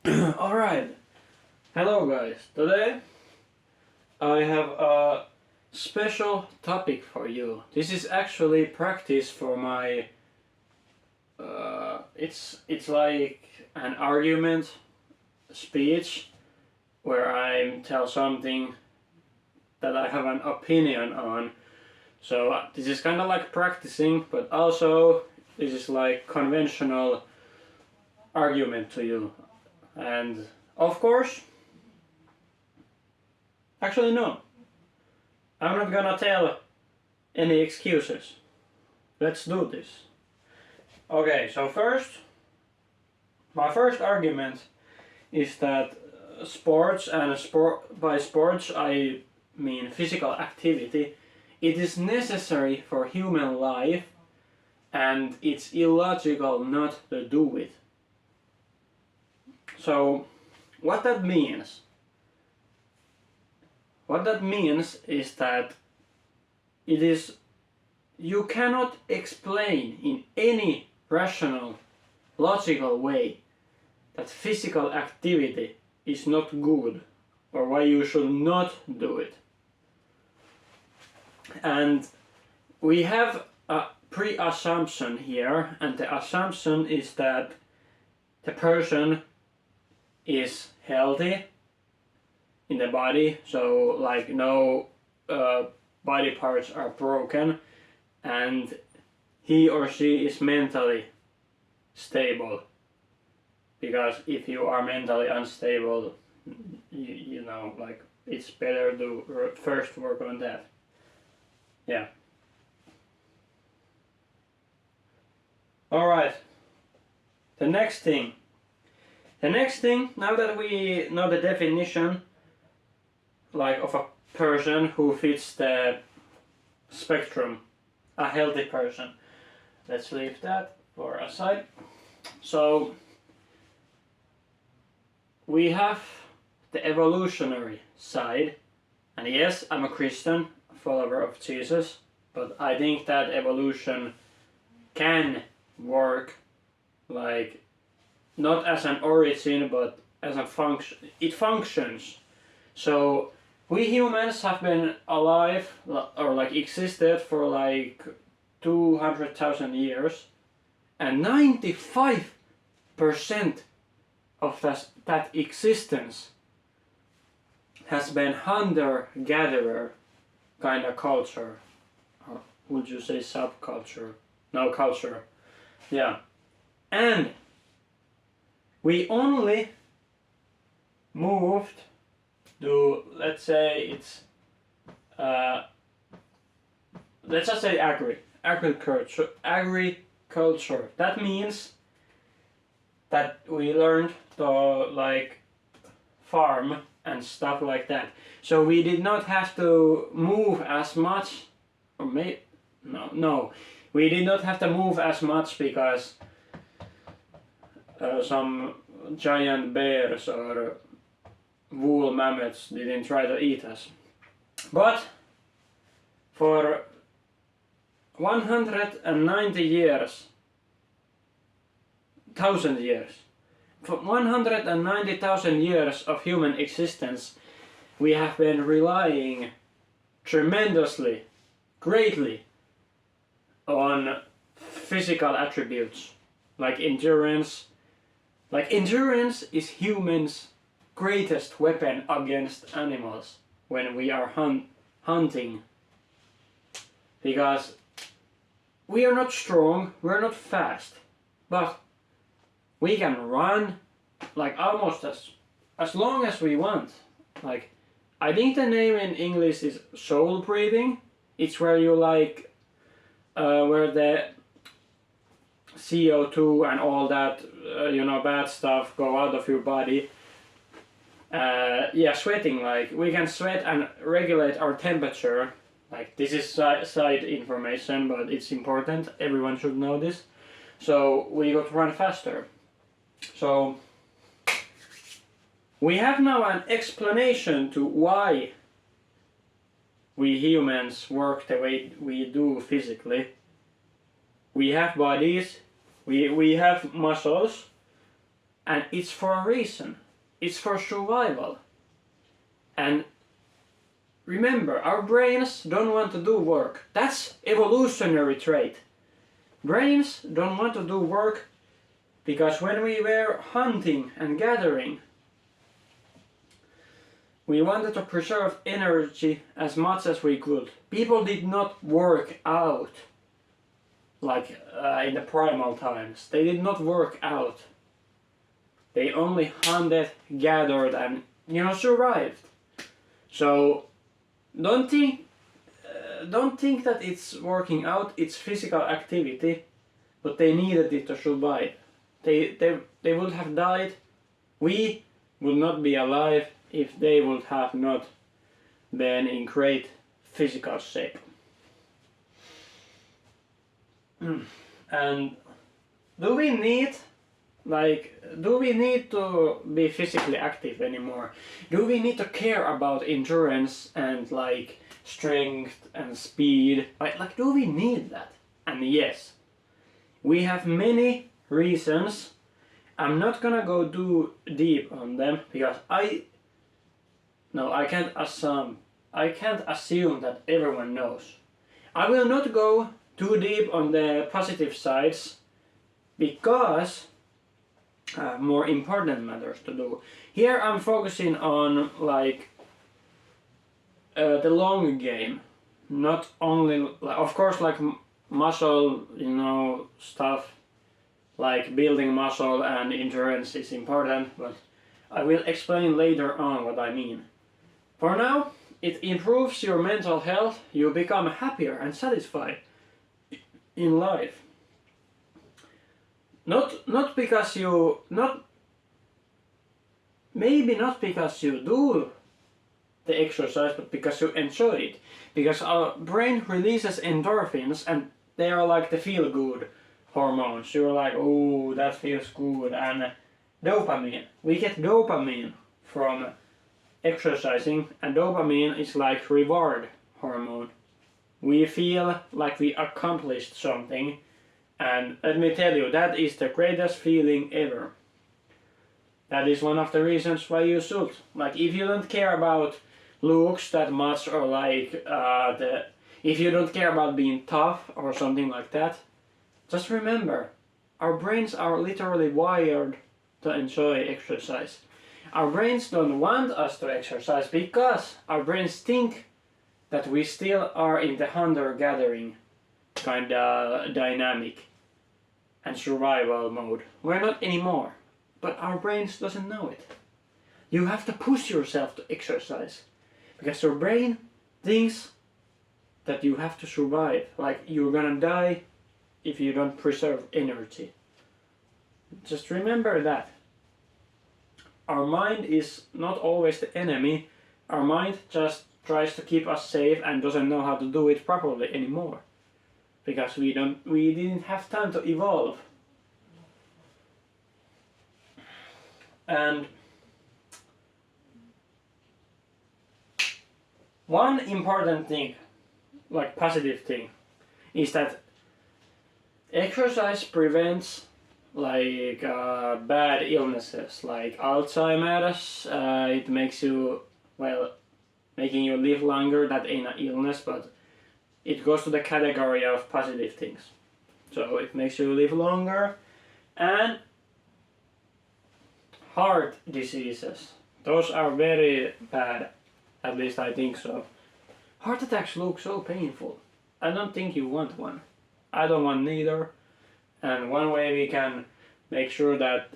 Alright, hello guys. Today I have a special topic for you. This is actually practice for my it's like an argument speech where I tell something that I have an opinion on. So this is kind of like practicing, but also this is like conventional argument to you. And of course, actually no, I'm not gonna tell any excuses. Let's do this. Okay, so my first argument is that sports, and by sports I mean physical activity, it is necessary for human life and it's illogical not to do it. So what that means? What that means is that you cannot explain in any rational, logical way that physical activity is not good or why you should not do it. And we have a pre-assumption here, and the assumption is that the person is healthy in the body, so like no body parts are broken, and he or she is mentally stable. Because if you are mentally unstable, you know, like it's better to first work on that. Yeah. Alright. The next thing, now that we know the definition, like of a person who fits the spectrum, a healthy person. Let's leave that for a side. So we have the evolutionary side, and yes, I'm a Christian, follower of Jesus, but I think that evolution can work like not as an origin but as a function. It functions. So we humans have been alive or like existed for like 200,000 years, and 95% of that existence has been hunter-gatherer kind of culture. Or would you say subculture? No, culture. Yeah. And we only moved to, let's say it's let's just say agriculture. That means that we learned to like farm and stuff like that. So we did not have to move as much, or no, we did not have to move as much because some giant bears or wool mammoths didn't try to eat us. But for 190 years, for 190,000 years of human existence, we have been relying tremendously, greatly on physical attributes like endurance. Like endurance is humans' greatest weapon against animals when we are hunting. Because we are not strong, we're not fast, but we can run like almost as long as we want. Like, I think the name in English is soul breathing. It's where you like where the CO2 and all that bad stuff go out of your body. Yeah, sweating, like we can sweat and regulate our temperature. Like, this is side information, but it's important, everyone should know this. So we got to run faster. So we have now an explanation to why we humans work the way we do physically. We have bodies, we have muscles, and it's for a reason. It's for survival. And remember, our brains don't want to do work. That's evolutionary trait. Brains don't want to do work because when we were hunting and gathering, we wanted to preserve energy as much as we could. People did not work out like in the primal times. They did not work out. They only hunted, gathered, and survived. So don't think that it's working out. It's physical activity, but they needed it to survive. They would have died. We would not be alive if they would have not been in great physical shape. And do we need to be physically active anymore? Do we need to care about endurance and like strength and speed? Like do we need that? And yes, we have many reasons. I'm not gonna go too deep on them because I can't assume that everyone knows. I will not go too deep on the positive sides because more important matters to do. Here I'm focusing on like the long game, not only of course like muscle, stuff like building muscle and endurance is important, but I will explain later on what I mean. For now, it improves your mental health. You become happier and satisfied in life. Not because you do the exercise, but because you enjoy it. Because our brain releases endorphins, and they are like the feel good hormones. You're like, oh, that feels good. And dopamine. We get dopamine from exercising, and dopamine is like reward hormone. We feel like we accomplished something, and let me tell you, that is the greatest feeling ever. That is one of the reasons why you should. Like if you don't care about looks that much, or like if you don't care about being tough or something like that, just remember, our brains are literally wired to enjoy exercise. Our brains don't want us to exercise because our brains think that we still are in the hunter-gathering kind of dynamic and survival mode. We're not anymore, but our brains doesn't know it. You have to push yourself to exercise because your brain thinks that you have to survive, like you're gonna die if you don't preserve energy. Just remember that. Our mind is not always the enemy. Our mind just tries to keep us safe and doesn't know how to do it properly anymore. Because we didn't have time to evolve. And one important thing, like positive thing, is that exercise prevents like bad illnesses like Alzheimer's. It makes you, making you live longer. That ain't an illness, but it goes to the category of positive things. So it makes you live longer. And heart diseases, those are very bad, at least I think so. Heart attacks look so painful. I don't think you want one. I don't want neither. And one way we can make sure that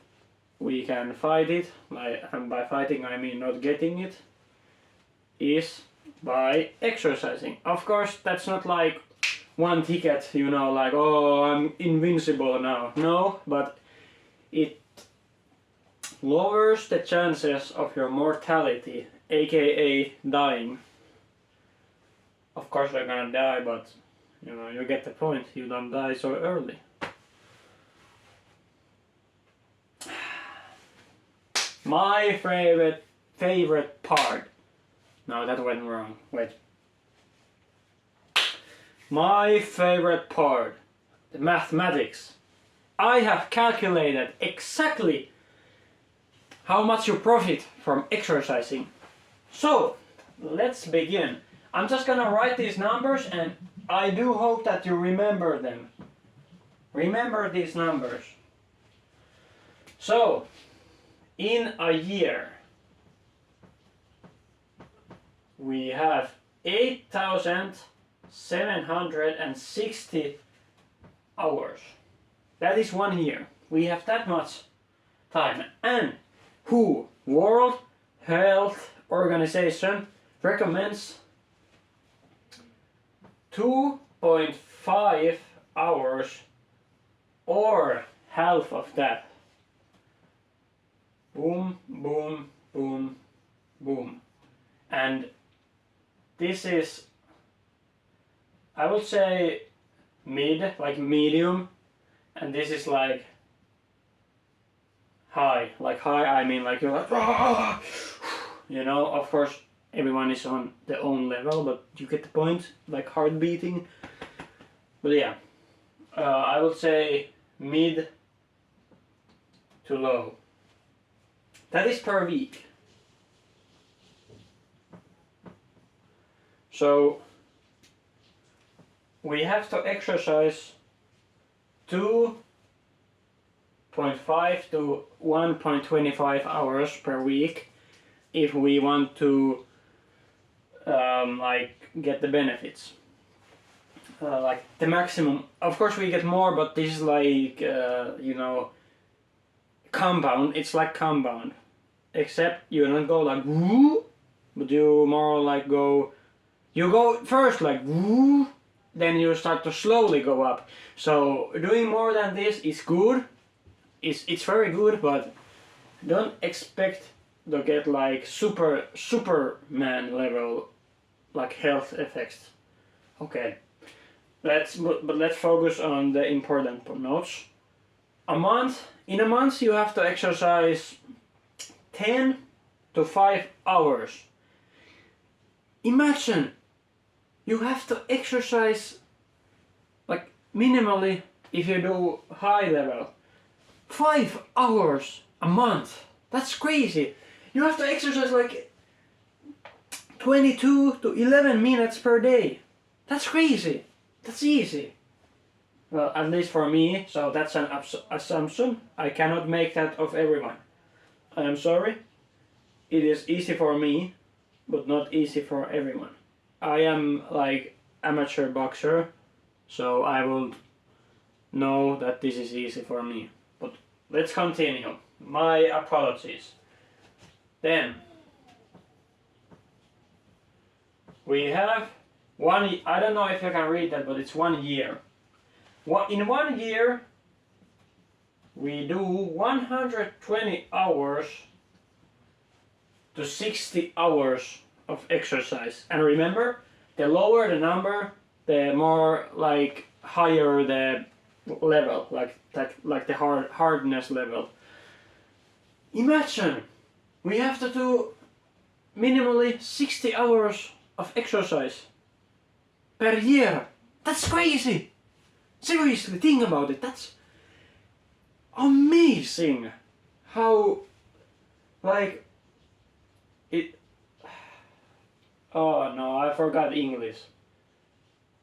we can fight it, and by fighting I mean not getting it, is by exercising. Of course, that's not like one ticket, like, oh, I'm invincible now. No, but it lowers the chances of your mortality, aka dying. Of course you're gonna die, but you get the point. You don't die so early. My favorite part. No, that went wrong. Wait. My favorite part, the mathematics. I have calculated exactly how much you profit from exercising. So, let's begin. I'm just gonna write these numbers and I do hope that you remember them. Remember these numbers. So, in a year, we have 8,760 hours. That is 1 year. We have that much time. And WHO, World Health Organization, recommends 2.5 hours or half of that. Boom, boom, boom, boom. And this is, I would say, mid, like medium, and this is like high. Like high, I mean like you're like, "Ah!" You know, of course everyone is on their own level, but you get the point, like heart beating. But yeah, I would say mid to low. That is per week. So we have to exercise 2.5 to 1.25 hours per week if we want to like get the benefits. Like the maximum. Of course we get more, but this is like you know, compound. It's like compound, except you don't go like woo, but you more like go. You go first like woo, then you start to slowly go up. So doing more than this is good. It's very good, but don't expect to get like Superman level like health effects. Okay, but let's focus on the important notes. In a month you have to exercise 10 to 5 hours. Imagine you have to exercise like minimally, if you do high level, 5 hours a month. That's crazy. You have to exercise like 22 to 11 minutes per day. That's crazy. That's easy. Well, at least for me, so that's an assumption. I cannot make that of everyone. I am sorry. It is easy for me, but not easy for everyone. I am like amateur boxer, so I will know that this is easy for me. But let's continue. My apologies. Then we have one. I don't know if you can read that, but it's 1 year. In 1 year, we do 120 hours to 60 hours of exercise. And remember, the lower the number, the more like higher the level, like the hardness level. Imagine we have to do minimally 60 hours of exercise per year. That's crazy. Seriously, think about it. That's amazing. How like it. Oh no, I forgot English.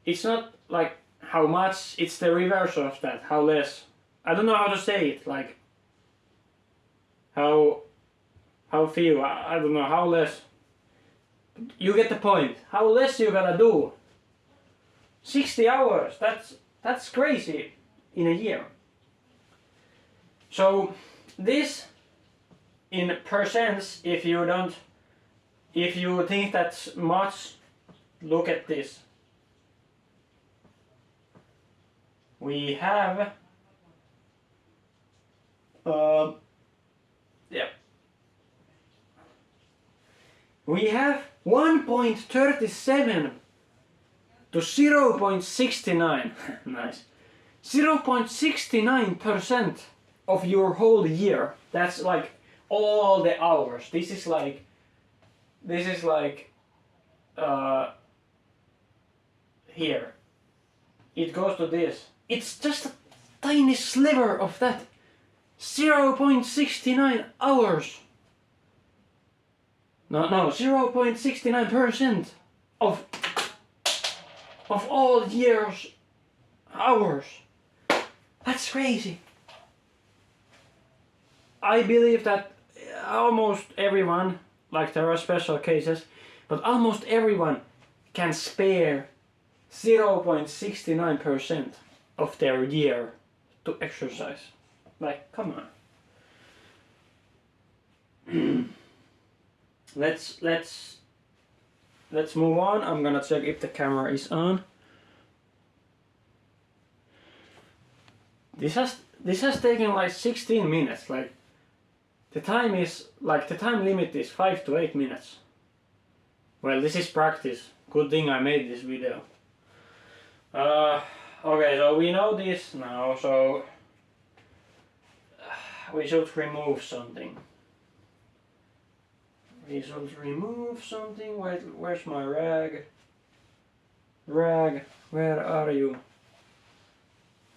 It's not like how much, it's the reverse of that, how less. I don't know how to say it, like how few, I don't know, how less. You get the point. How less you gotta do. 60 hours, that's crazy in a year. So this in percents, if you think that's much, look at this. We have we have 1.37 to 0.69 nice, 0.69% of your whole year. That's like all the hours. This is like here. It goes to this. It's just a tiny sliver of that. 0.69 hours No, 0.69% of all years hours. That's crazy. I believe that almost everyone, like there are special cases, but almost everyone can spare 0.69% of their year to exercise. Like, come on. Let's move on. I'm gonna check if the camera is on. This has taken like 16 minutes. Like the time limit is 5 to 8 minutes. Well, this is practice. Good thing I made this video. Okay, so we know this now, so we should remove something. We should remove something. Wait, where's my rag? Rag, where are you?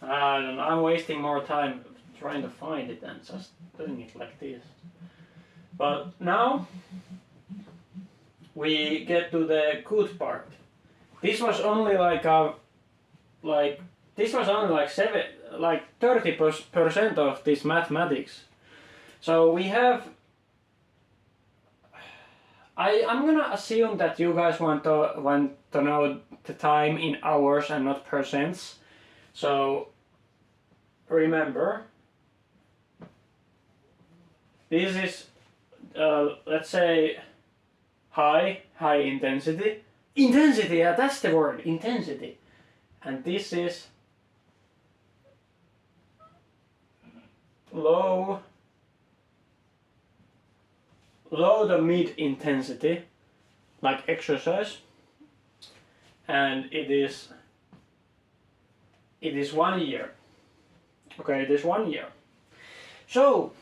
I don't know, I'm wasting more time trying to find it than just doing it like this. But now we get to the good part. This was only like 30% of this mathematics. So we have. I'm gonna assume that you guys want to know the time in hours and not percents. So remember, this is let's say high intensity. Intensity, yeah, that's the word, intensity. And this is low to mid intensity, like exercise, and it is 1 year. Okay, it is 1 year. So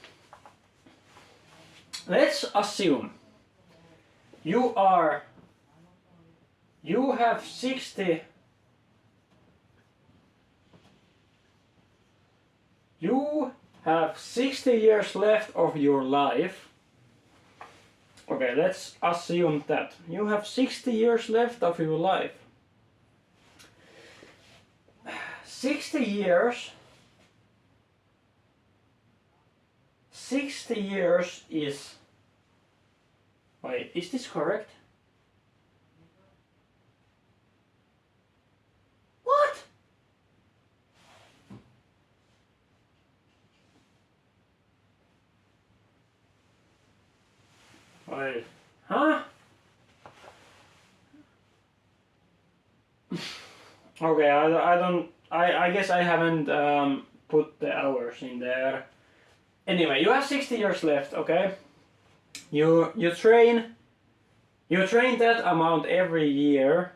let's assume you have 60 years left of your life. Okay, let's assume that you have 60 years left of your life. 60 years is... Wait, is this correct? What? Wait, huh? Okay, I guess I haven't put the hours in there. Anyway, you have 60 years left, okay? You train that amount every year.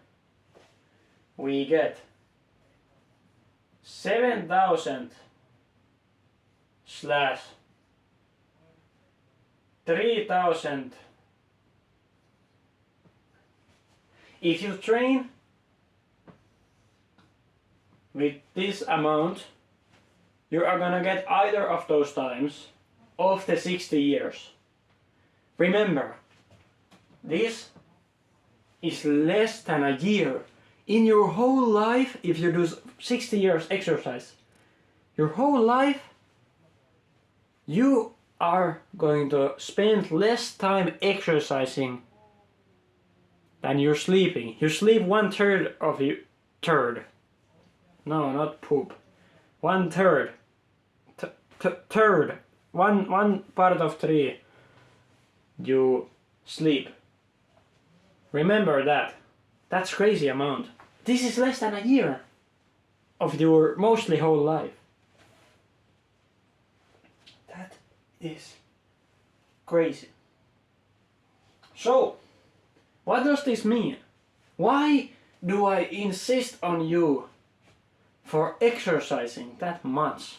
We get 7,000 slash 3,000. If you train with this amount, you are gonna get either of those times of the 60 years. Remember, this is less than a year. In your whole life, if you do 60 years exercise, your whole life, you are going to spend less time exercising than you're sleeping. You sleep 1/3 of your no, not poop. 1/3. Third. One part of 3. You sleep. Remember that. That's crazy amount. This is less than a year of your mostly whole life. That is crazy. So, what does this mean? Why do I insist on you for exercising that much?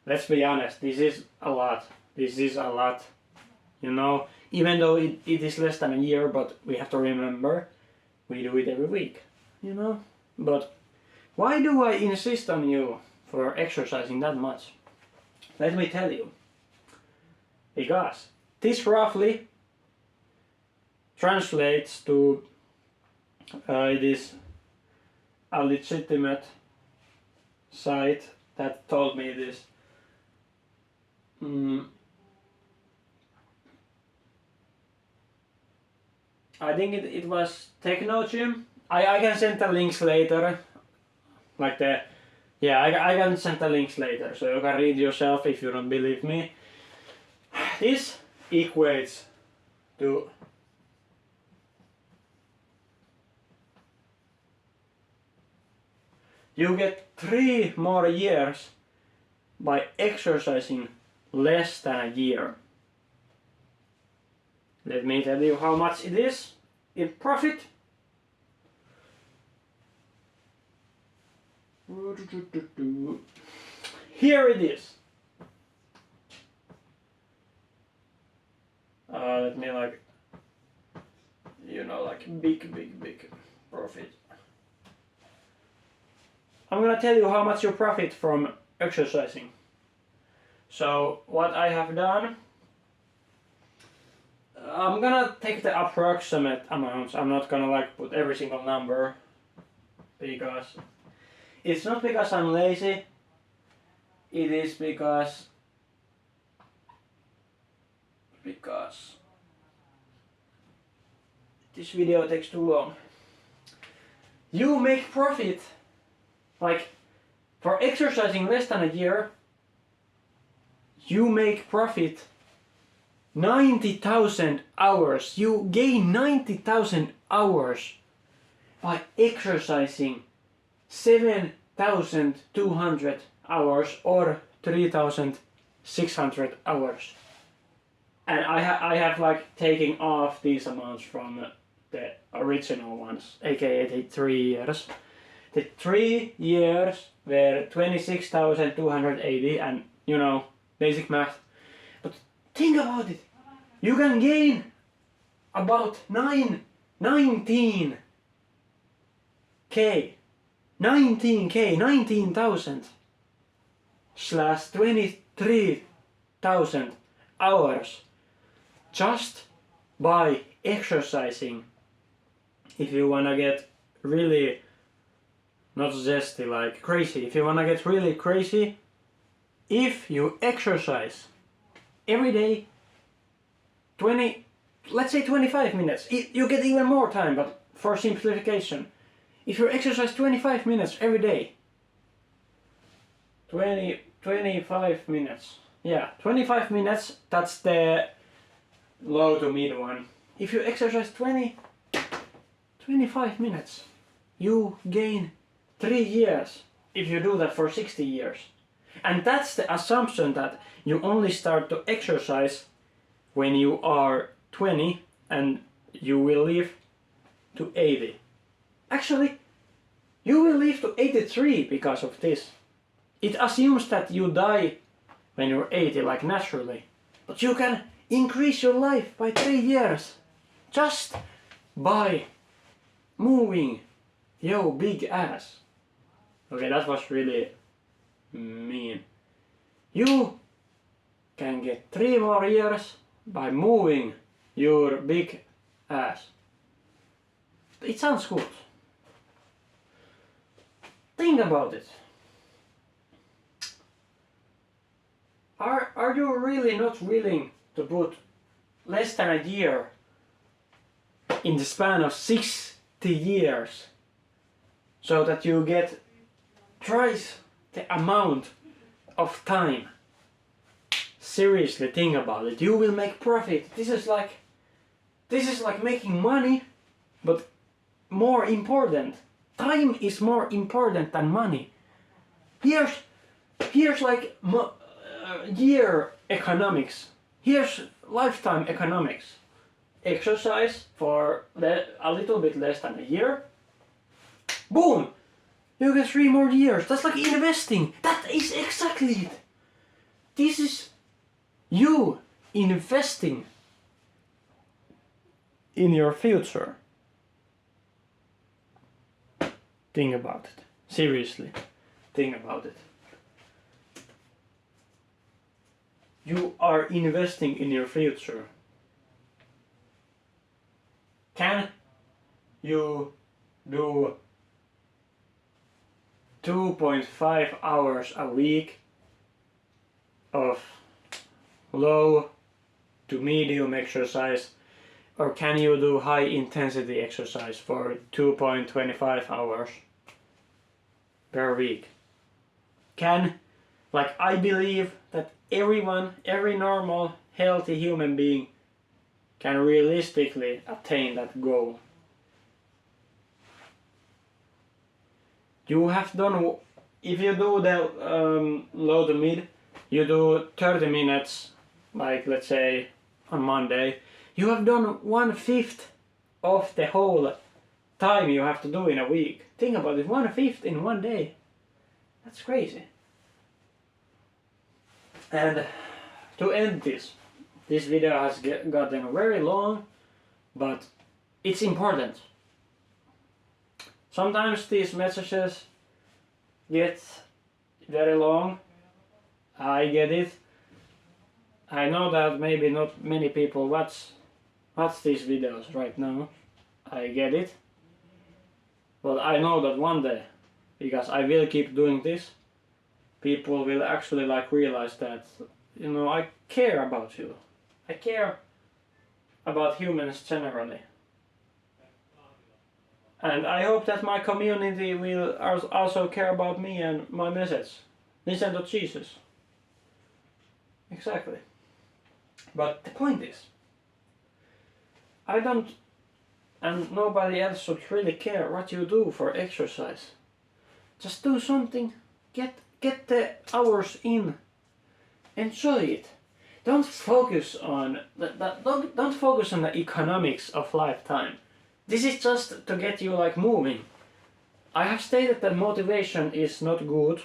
Let's be honest, this is a lot. This is a lot. You know, even though it is less than a year, but we have to remember, we do it every week, you know? But why do I insist on you for exercising that much? Let me tell you. Because this roughly translates to it is a legitimate site that told me this. I think it was Technogym. I can send the links later. Like the, yeah, I can send the links later, so you can read yourself if you don't believe me. This equates to you get 3 more years by exercising less than a year. Let me tell you how much it is in profit. Here it is. Let me like, you know, like big profit. I'm gonna tell you how much you profit from exercising. So what I have done, I'm gonna take the approximate amounts. I'm not gonna like put every single number, because it's not because I'm lazy. It is because this video takes too long. You make profit, like for exercising less than a year, you make profit 90,000 hours. You gain 90,000 hours by exercising 7,200 hours or 3,600 hours. And I have like taken off these amounts from the original ones, aka the 3 years. The 3 years were 26,280, and you know, basic math. But think about it. You can gain about 19,000 slash 23,000 hours just by exercising. If you wanna get really, not zesty, like crazy, if you wanna get really crazy, if you exercise every day let's say 25 minutes, you get even more time, but for simplification, if you exercise 25 minutes every day, 25 minutes, yeah, 25 minutes, that's the low to mid one. If you exercise 25 minutes, you gain 3 years if you do that for 60 years. And that's the assumption that you only start to exercise when you are 20 and you will live to 80. Actually, you will live to 83 because of this. It assumes that you die when you're 80, like naturally. But you can increase your life by 3 years just by moving your big ass. Okay, that was really mean. You can get 3 more years by moving your big ass. It sounds good. Think about it. Are you really not willing to put less than a year in the span of 60 years so that you get twice the amount of time? Seriously, think about it. You will make profit. This is like making money, but more important. Time is more important than money. Here's like year economics. Here's lifetime economics. Exercise for a little bit less than a year. Boom! You get 3 more years. That's like investing. That is exactly it. This is you investing in your future. Think about it. Seriously, think about it. You are investing in your future. Can you do 2.5 hours a week of low to medium exercise, or can you do high intensity exercise for 2.25 hours per week? I believe that everyone, every normal, healthy human being can realistically attain that goal. You have done, if you do the low to mid, you do 30 minutes, like let's say on Monday, you have done 1/5 of the whole time you have to do in a week. Think about it, 1/5 in one day. That's crazy. And to end this video has gotten very long, but it's important. Sometimes these messages get very long. I get it. I know that maybe not many people watch these videos right now. I get it. But I know that one day, because I will keep doing this, people will actually realize that, I care about you. I care about humans generally. And I hope that my community will also care about me and my message. Listen to Jesus. Exactly. But the point is, I don't, and nobody else should really care what you do for exercise. Just do something, get the hours in, enjoy it. Don't focus on don't focus on the economics of lifetime. This is just to get you moving. I have stated that motivation is not good.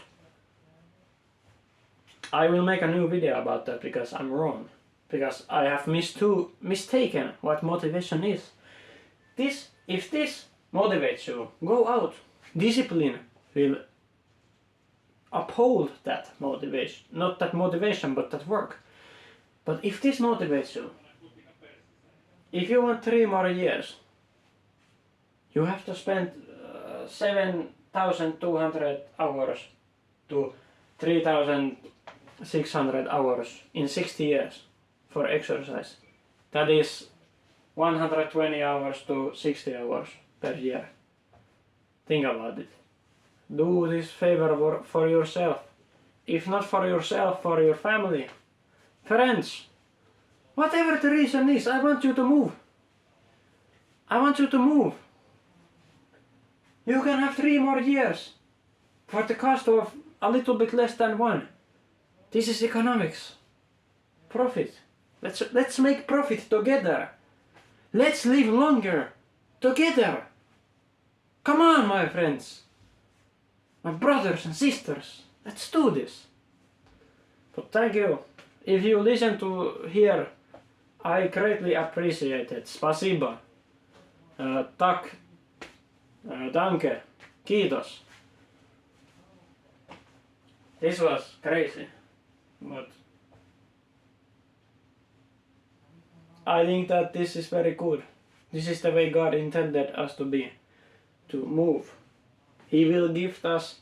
I will make a new video about that because I'm wrong. Because I have mistaken what motivation is. If this motivates you, go out. Discipline will uphold that motivation. Not that motivation, but that work. But if this motivates you, if you want 3 more years, you have to spend 7,200 hours to 3,600 hours in 60 years for exercise. That is 120 hours to 60 hours per year. Think about it. Do this favor for yourself. If not for yourself, for your family, friends. Whatever the reason is, I want you to move. I want you to move. You can have 3 more years for the cost of a little bit less than 1. This is economics. Profit. Let's make profit together. Let's live longer together. Come on, my friends. My brothers and sisters. Let's do this. But thank you. If you listen to here, I greatly appreciate it. Spasiba. Tack. Danke. Kiitos. This was crazy. But I think that this is very good. This is the way God intended us to be. To move. He will gift us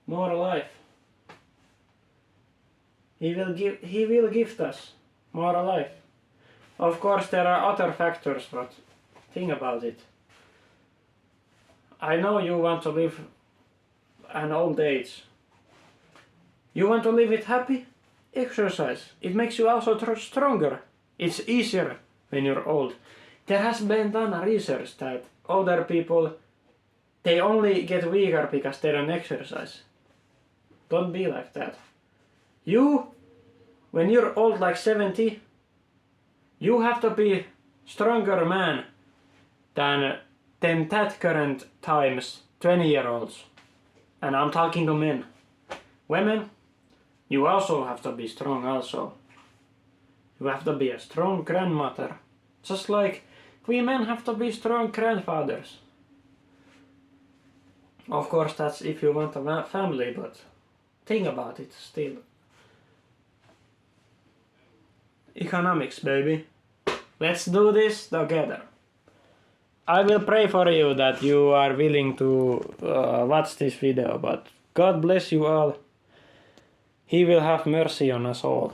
more life. He will gift us more life. Of course there are other factors, but think about it. I know you want to live an old age. You want to live it happy? Exercise. It makes you also stronger. It's easier when you're old. There has been done research that older people, they only get weaker because they don't exercise. Don't be like that. You, when you're old like 70, you have to be stronger man than that current times 20-year-olds. And I'm talking to men. Women, you also have to be strong also. You have to be a strong grandmother. Just like we men have to be strong grandfathers. Of course that's if you want a family, but think about it still. Economics, baby. Let's do this together. I will pray for you that you are willing to watch this video, but God bless you all. He will have mercy on us all.